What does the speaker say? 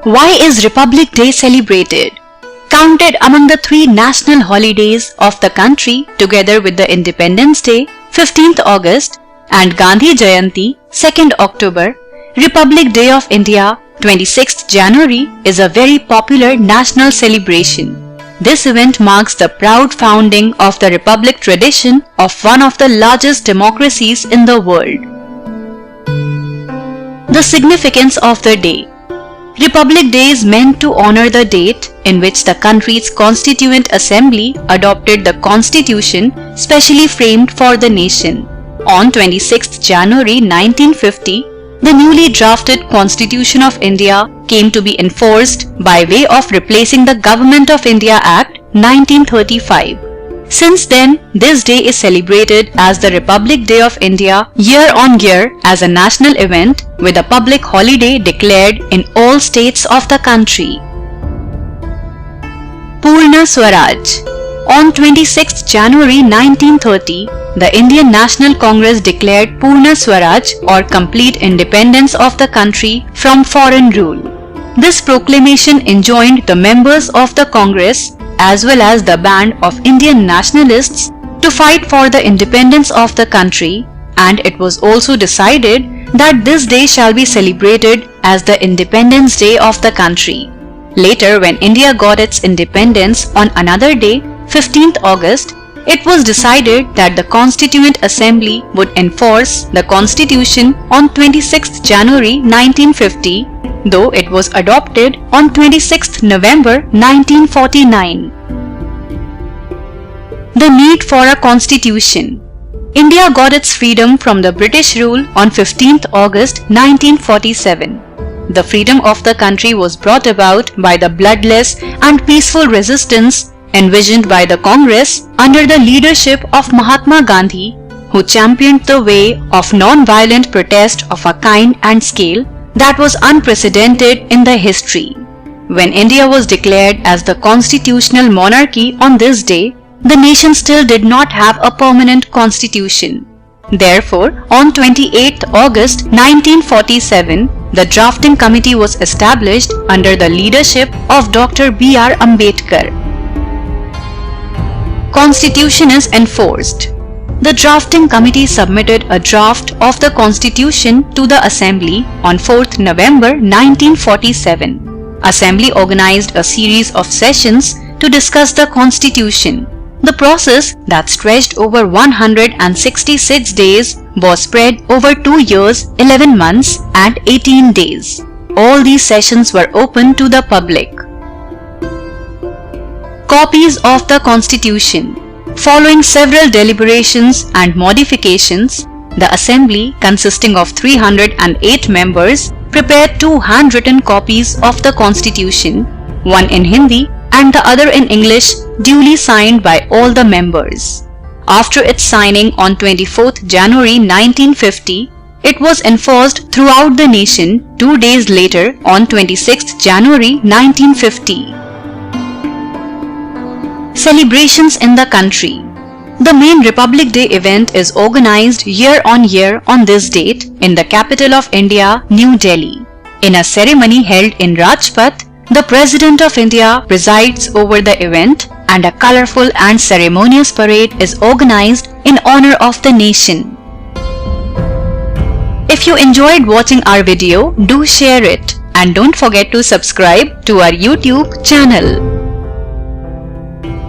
Why is Republic Day celebrated? Counted among the 3 national holidays of the country together with the Independence Day, 15th August, and Gandhi Jayanti, 2nd October, Republic Day of India, 26th January, is a very popular national celebration. This event marks the proud founding of the Republic tradition of one of the largest democracies in the world. The significance of the day. Republic Day is meant to honor the date in which the country's Constituent Assembly adopted the Constitution specially framed for the nation. On 26th January 1950, the newly drafted Constitution of India came to be enforced by way of replacing the Government of India Act 1935. Since then, this day is celebrated as the Republic Day of India year on year as a national event with a public holiday declared in all states of the country. Purna Swaraj. On 26 January 1930, the Indian National Congress declared Purna Swaraj or complete independence of the country from foreign rule. This proclamation enjoined the members of the Congress as well as the band of Indian nationalists to fight for the independence of the country, and it was also decided that this day shall be celebrated as the Independence Day of the country. Later, when India got its independence on another day, 15th August, it was decided that the Constituent Assembly would enforce the Constitution on 26th January 1950, though it was adopted on 26th November 1949. The need for a Constitution. India got its freedom from the British rule on 15th August 1947. The freedom of the country was brought about by the bloodless and peaceful resistance envisioned by the Congress under the leadership of Mahatma Gandhi, who championed the way of non-violent protest of a kind and scale that was unprecedented in the history. When India was declared as the constitutional monarchy on this day, the nation still did not have a permanent constitution. Therefore, on 28th August 1947, the drafting committee was established under the leadership of Dr. B.R. Ambedkar. Constitution is enforced. The drafting committee submitted a draft of the Constitution to the Assembly on 4th November 1947. Assembly organized a series of sessions to discuss the Constitution. The process that stretched over 166 days was spread over 2 years, 11 months and 18 days. All these sessions were open to the public. Copies of the Constitution. Following several deliberations and modifications, the Assembly, consisting of 308 members, prepared 2 handwritten copies of the Constitution, one in Hindi and the other in English, duly signed by all the members. After its signing on 24th January 1950, it was enforced throughout the nation 2 days later on 26th January 1950. Celebrations in the country. The main Republic Day event is organized year on year on this date in the capital of India, New Delhi. In a ceremony held in Rajpath, the President of India presides over the event and a colorful and ceremonious parade is organized in honor of the nation. If you enjoyed watching our video, do share it and don't forget to subscribe to our YouTube channel.